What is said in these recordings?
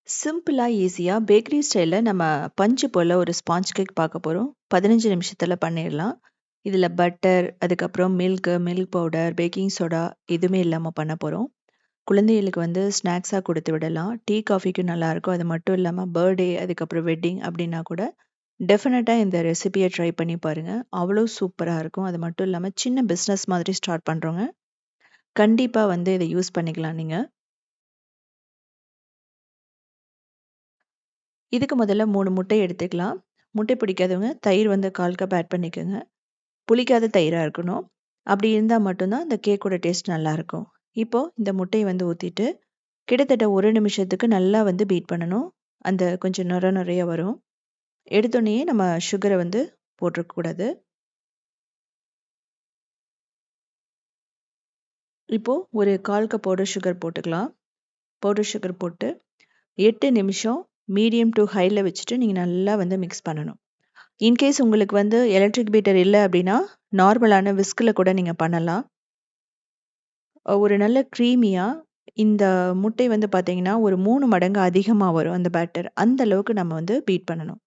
சிம்பிளா, ஈஸியா பேக்கரி ஸ்டைல்ல நம்ம பஞ்சு போல ஒரு ஸ்பாஞ்ச் கேக் பார்க்க போறோம். 15 நிமிஷத்துல பண்ணிடலாம். இதுல பட்டர், அதுக்கப்புறம் மில்க் பவுடர், பேக்கிங் சோடா எதுவுமே இல்லாம பண்ண போறோம். குழந்தைகளுக்கு வந்து ஸ்நாக்ஸா குடுத்து விடலாம். டீ, காஃபிக்கும் நல்லாயிருக்கும். அது மட்டும் இல்லாம பர்த்டே, அதுக்கப்புறம் வெட்டிங் அப்படின்னா கூட டெஃபினட்டா இந்த ரெசிபிய ட்ரை பண்ணி பாருங்க. அவ்வளோ சூப்பரா இருக்கும். அது மட்டும் இல்லாம சின்ன பிசினஸ் மாதிரி ஸ்டார்ட் பண்றவங்க, கண்டிப்பா வந்து இத யூஸ் பண்ணிக்கலாம் நீங்க. இதுக்கு முதல்ல 3 முட்டை எடுத்துக்கலாம். முட்டை பிடிக்காதவங்க தயிர் வந்து 1/4 கப் ஆட் பண்ணிக்கோங்க. புளிக்காத தயிரா இருக்கணும். அப்படி இருந்தா மட்டும் தான் இந்த கேக்கோட டேஸ்ட் நல்லாயிருக்கும். இப்போ இந்த முட்டைய வந்து ஊத்திட்டு, கிட்டத்தட்ட 1 நிமிஷத்துக்கு நல்லா வந்து பீட் பண்ணணும். அந்த கொஞ்சம் நொர நொரையா வரும். எடுத்தோனயே நம்ம சுகர வந்து போட்டுறக்கூடாது. இப்போ ஒரு 1/4 கப் பவுடர் சுகர் போட்டுக்கலாம். பவுடர் சுகர் போட்டு 8 நிமிஷம் மீடியம் டூ ஹைல வச்சுட்டு நீங்க நல்லா வந்து மிக்ஸ் பண்ணணும். இன்கேஸ் உங்களுக்கு வந்து எலக்ட்ரிக் பீட்டர் இல்ல அப்படின்னா, நார்மலான விஸ்க்ல கூட நீங்க பண்ணலாம். ஒரு நல்ல க்ரீமியா இந்த முட்டை வந்து பார்த்தீங்கன்னா, ஒரு 3 மடங்கு அதிகமா வரும் அந்த பேட்டர். அந்த அளவுக்கு நம்ம வந்து பீட் பண்ணணும்.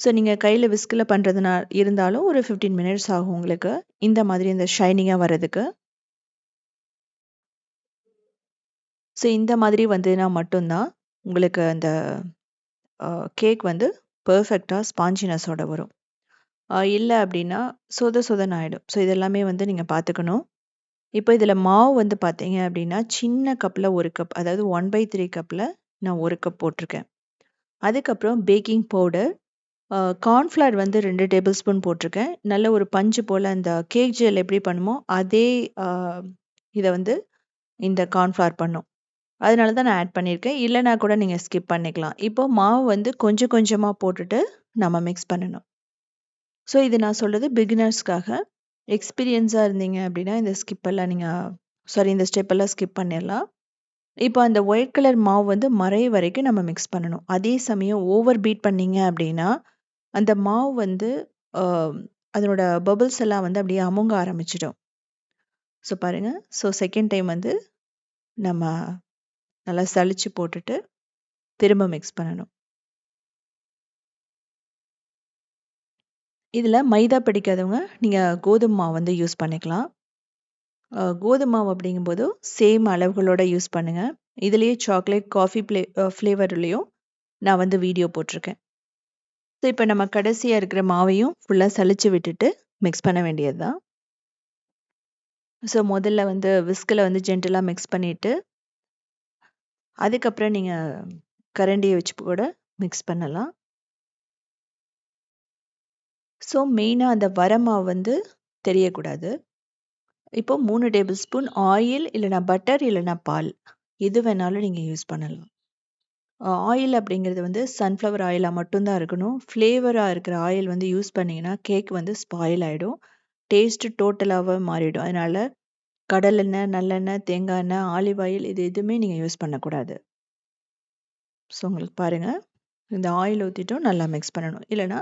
ஸோ நீங்க கையில விஸ்க்ல பண்றதுனா இருந்தாலும் ஒரு 15 மினிட்ஸ் ஆகும் உங்களுக்கு. இந்த மாதிரி இந்த ஷைனிங்கா வரதுக்கு. ஸோ இந்த மாதிரி வந்ததுனா மட்டும் தான் உங்களுக்கு அந்த கேக் வந்து பெர்ஃபெக்ட்டா ஸ்பாஞ்சினஸோட வரும். இல்ல அப்படின்னா சொத சொதன்னு ஆயிடும். ஸோ இதெல்லாமே வந்து நீங்க பார்த்துக்கணும். இப்போ இதில மாவு வந்து பார்த்தீங்க அப்படின்னா, சின்ன கப்ல 1 கப் அதாவது 1/3 கப்ல நான் 1 கப் போட்டிருக்கேன். அதுக்கப்புறம் பேக்கிங் பவுடர், கார்ன்ஃப்ளவர் வந்து 2 டேபிள் ஸ்பூன் போட்டிருக்கேன். நல்ல ஒரு பஞ்சு போல அந்த கேக் ஜெல் எப்படி பண்ணுமோ, அதே அ இத வந்து இந்த கார்ன்ஃப்ளவர் பண்ணும். அதனால தான் நான் ஆட் பண்ணியிருக்கேன். இல்லன்னா கூட நீங்க ஸ்கிப் பண்ணிக்கலாம். இப்போ மாவு வந்து கொஞ்சம் கொஞ்சமா போட்டுட்டு நம்ம மிக்ஸ் பண்ணணும். ஸோ இது நான் சொல்றது பிகினர்ஸ்க்காக. எக்ஸ்பீரியன்ஸா இருந்தீங்க அப்படின்னா, இந்த ஸ்டெப் எல்லாம் ஸ்கிப் பண்ணிடலாம். இப்போ அந்த ஒயிட் கலர் மாவு வந்து மறைய வரைக்கும் நம்ம மிக்ஸ் பண்ணணும். அதே சமயம் ஓவர் பீட் பண்ணீங்க அப்படின்னா, அந்த மாவு வந்து அ அதனோட பபிள்ஸ் எல்லாம் வந்து அப்படியே அமுங்க ஆரம்பிச்சிடும். ஸோ பாருங்க. ஸோ செகண்ட் டைம் வந்து நம்ம நல்லா சலிச்சு போட்டுட்டு திரும்ப மிக்ஸ் பண்ணணும். இதில மைதா பிடிக்காதவங்க, நீங்க கோதுமை மாவு வந்து யூஸ் பண்ணிக்கலாம். கோதுமை மாவு அப்படிங்கும்போது சேம் அளவுகளோட யூஸ் பண்ணுங்க. இதுலயே சாக்லேட், காஃபி ஃப்ளேவர்லயும் நான் வந்து வீடியோ போட்டிருக்கேன். ஸோ இப்போ நம்ம கடைசியா இருக்கிற மாவையும் ஃபுல்லா சலிச்சு விட்டுட்டு மிக்ஸ் பண்ண வேண்டியது தான். ஸோ முதல்ல வந்து விஸ்க்ல வந்து ஜென்டிலா மிக்ஸ் பண்ணிட்டு, அதுக்கப்புறம் நீங்க கரண்டிய வச்சு கூட மிக்ஸ் பண்ணலாம். ஸோ மெயினா அந்த வர மாவு வந்து தெரியக்கூடாது. இப்போ 3 டேபிள் ஸ்பூன் ஆயில் இல்லன்னா பட்டர் இல்லன்னா பால். எது வேணாலும் நீங்க யூஸ் பண்ணலாம். ஆயில் அப்படிங்கிறது வந்து சன்ஃப்ளவர் ஆயிலா மட்டும் தான் இருக்கணும். ஃப்ளேவரா இருக்கிற ஆயில் வந்து யூஸ் பண்ணீங்கன்னா, கேக் வந்து ஸ்பாயில் ஆயிடும். டேஸ்ட் டோட்டலாவே மாறிடும். அதனால கடலெண்ணெய், நல்லெண்ணெய், தேங்காய் எண்ணெய், ஆலிவ் ஆயில் இது எதுவுமே நீங்க யூஸ் பண்ணக்கூடாது. ஸோ உங்களுக்கு பாருங்க, இந்த ஆயில் ஊத்திட்டும் நல்லா மிக்ஸ் பண்ணணும். இல்லன்னா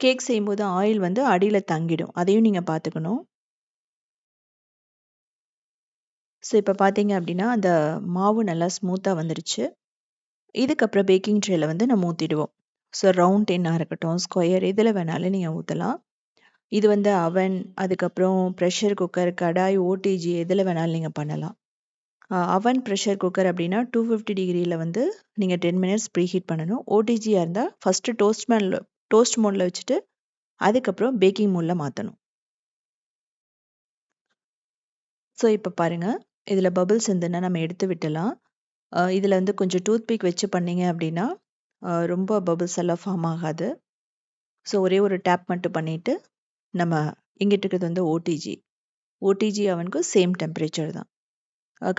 கேக் செய்யும்போது ஆயில் வந்து அடியில தங்கிடும். அதையும் நீங்க பார்த்துக்கணும். ஸோ இப்ப பார்த்தீங்க அப்படின்னா, அந்த மாவு நல்லா ஸ்மூத்தா வந்துருச்சு. இதுக்கப்புறம் பேக்கிங் ட்ரேல வந்து நம்ம ஊத்திடுவோம். ஸோ ரவுண்ட் டின்னா இருக்கட்டும், ஸ்கொயர் எதுல வேணாலும் நீங்க ஊத்தலாம். இது வந்து அவன், அதுக்கப்புறம் பிரஷர் குக்கர், கடாய், ஓடிஜி எதுல வேணாலும் நீங்க பண்ணலாம். அவன், பிரஷர் குக்கர் அப்படின்னா 250 டிகிரில வந்து நீங்க 10 மினிட்ஸ் ப்ரீஹீட் பண்ணணும். ஓடிஜியா இருந்தா ஃபர்ஸ்ட் டோஸ்ட் மோட்ல வச்சுட்டு, அதுக்கப்புறம் பேக்கிங் மோட்ல மாத்தணும். ஸோ இப்ப பாருங்க, இதுல பபிள்ஸ் இருந்ததுன்னா நம்ம எடுத்து விட்டுலாம். இதுல வந்து கொஞ்சம் டூத் பிக் வச்சு பண்ணீங்க அப்படின்னா, ரொம்ப பபிள்ஸ் எல்லாம் ஃபார்ம் ஆகாது. ஸோ ஒரே ஒரு டேப் மட்டும் பண்ணிட்டு, நம்ம இங்கிட்டு இருக்கிறது வந்து ஓடிஜி. ஓடிஜி அவனுக்கும் சேம் டெம்பரேச்சர் தான்.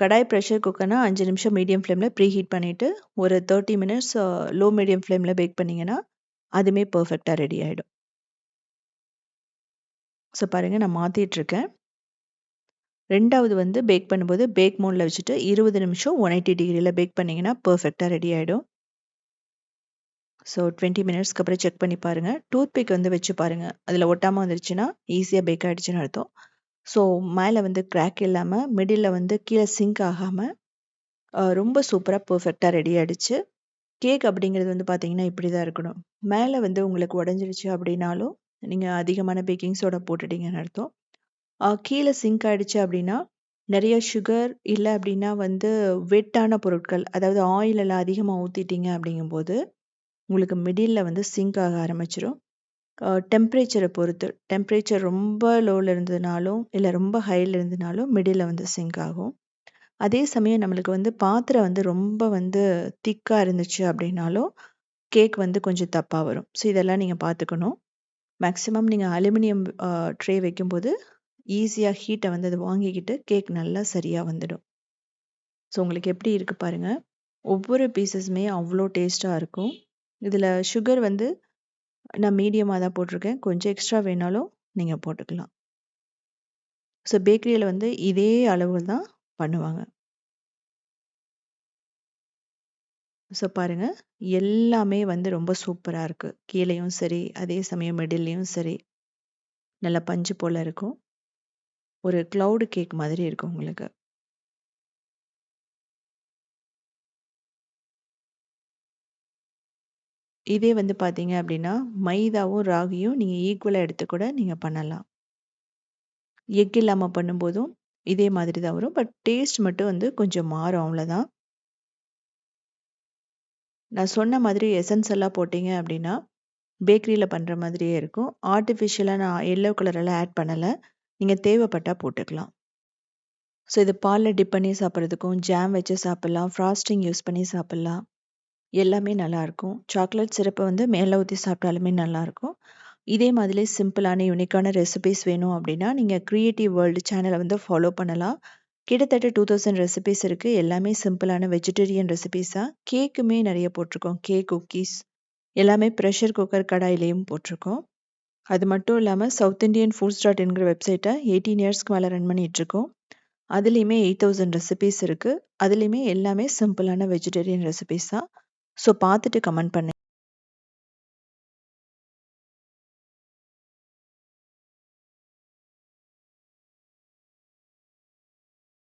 கடாய் ப்ரெஷர் குக்கர்னா 5 நிமிஷம் மீடியம் ஃப்ளேமில் ப்ரீ ஹீட் பண்ணிவிட்டு ஒரு 30 மினிட்ஸ் லோ மீடியம் ஃப்ளேமில் பேக் பண்ணிங்கன்னா அதுவுமே பர்ஃபெக்டாக ரெடி ஆகிடும். ஸோ பாருங்கள், நான் மாற்றிட்டுருக்கேன். ரெண்டாவது வந்து பேக் பண்ணும்போது பேக் மோடில் வச்சுட்டு 20 நிமிஷம் 180 டிகிரியில் பேக் பண்ணிங்கன்னா பர்ஃபெக்டாக ரெடி ஆகிடும். ஸோ 20 மினிட்ஸ்க்கு அப்புறம் செக் பண்ணி பாருங்கள். டூத் பிக் வந்து வச்சு பாருங்கள். அதில் ஒட்டாமல் வந்துருச்சுன்னா ஈஸியாக பேக் ஆகிடுச்சுன்னு அர்த்தம். ஸோ மேலே வந்து கிராக் இல்லாமல், மிடில் வந்து கீழே சிங்க் ஆகாமல் ரொம்ப சூப்பராக பர்ஃபெக்டாக ரெடி ஆகிடுச்சு. கேக் அப்படிங்கிறது வந்து பார்த்தீங்கன்னா, இப்படி தான் இருக்கணும். மேல வந்து உங்களுக்கு உடைஞ்சிருச்சு அப்படின்னாலும், நீங்க அதிகமான பேக்கிங் சோடா போட்டுட்டீங்கன்னு அர்த்தம். கீழ சிங்க் ஆயிடுச்சு அப்படின்னா, நெறைய சுகர் இல்ல அப்படின்னா வந்து வெட்டான பொருட்கள், அதாவது ஆயில் எல்லாம் அதிகமா ஊத்திட்டீங்க அப்படிங்கும்போது, உங்களுக்கு மிடில்ல வந்து சிங்க் ஆக ஆரம்பிச்சுரும். டெம்பரேச்சர பொறுத்து. டெம்பரேச்சர் ரொம்ப லோல இருந்ததுனாலும், இல்ல ரொம்ப ஹைல இருந்ததுனாலும் மிடில்ல வந்து சிங்க் ஆகும். அதே சமயம் நம்மளுக்கு வந்து பாத்திரம் வந்து ரொம்ப வந்து திக்கா இருந்துச்சு அப்படின்னாலும், கேக் வந்து கொஞ்சம் தப்பா வரும். ஸோ இதெல்லாம் நீங்க பார்த்துக்கணும். மேக்ஸிமம் நீங்க அலுமினியம் ட்ரே வைக்கும்போது, ஈஸியா ஹீட்ட வந்து அது வாங்கிக்கிட்டு கேக் நல்லா சரியா வந்துடும். ஸோ உங்களுக்கு எப்படி இருக்கு பாருங்க. ஒவ்வொரு பீஸஸுமே அவ்ளோ டேஸ்ட்டா இருக்கும். இதுல சுகர் வந்து நான் மீடியமா தான் போட்டிருக்கேன். கொஞ்சம் எக்ஸ்ட்ரா வேணாலும் நீங்க போட்டுக்கலாம். ஸோ பேக்கரியில வந்து இதே அளவு தான் பண்ணுவாங்க. ஸோ பாருங்க, எல்லாமே வந்து ரொம்ப சூப்பரா இருக்கு. கீழயும் சரி, அதே சமயம் மிடில்லயும் சரி, நல்லா பஞ்சு போல இருக்கும். ஒரு கிளவுட் கேக் மாதிரி இருக்கும் உங்களுக்கு. இதே வந்து பார்த்தீங்க அப்படின்னா, மைதாவும், ராகியும் நீங்க ஈக்குவலா எடுத்து கூட நீங்க பண்ணலாம். எக் இல்லாம பண்ணும்போதும் இதே மாதிரி தான் வரும். பட் டேஸ்ட் மட்டும் வந்து கொஞ்சம் மாறும் அவ்வளோதான். நான் சொன்ன மாதிரி எசன்ஸ் எல்லாம் போட்டீங்க அப்படின்னா, பேக்கரியில பண்ற மாதிரியே இருக்கும். ஆர்ட்டிஃபிஷியலா நான் எல்லோ கலர் எல்லாம் ஆட் பண்ணல. நீங்க தேவைப்பட்டா போட்டுக்கலாம். ஸோ இது பால்ல டிப் பண்ணி சாப்பிடுறதுக்கும், ஜாம் வச்சு சாப்பிடலாம், ஃப்ராஸ்டிங் யூஸ் பண்ணி சாப்பிடலாம். எல்லாமே நல்லாயிருக்கும். சாக்லேட் சிரப்ப வந்து மேல ஊத்தி சாப்பிட்டாலுமே நல்லாயிருக்கும். இதே மாதிரி சிம்பிளான, யூனிக்கான ரெசிபீஸ் வேணும் அப்படின்னா, நீங்க கிரியேட்டிவ் வேர்ல்டு சேனல வந்து ஃபாலோ பண்ணலாம். கிட்டத்தட்ட 2000 ரெசிபீஸ் இருக்கு. எல்லாமே சிம்பிளான வெஜிடேரியன் ரெசிபீஸ் தான். கேக்குமே நெறைய போட்டிருக்கோம். கேக், குக்கீஸ் எல்லாமே ப்ரெஷர் குக்கர், கடாயிலயும் போட்டிருக்கோம். அது மட்டும் இல்லாம சவுத் இண்டியன் ஃபுட்ஸ் டாட் இன்ங்கிற வெப்சைட்ட 18 இயர்ஸ்க்கு மேல ரன் பண்ணிட்டுருக்கோம். அதுலயுமே 8000 ரெசிபீஸ் இருக்கு. அதுலயுமே எல்லாமே சிம்பிளான வெஜிடேரியன் ரெசிபீஸ் தான். ஸோ பார்த்துட்டு கமெண்ட் பண்ணுங்க.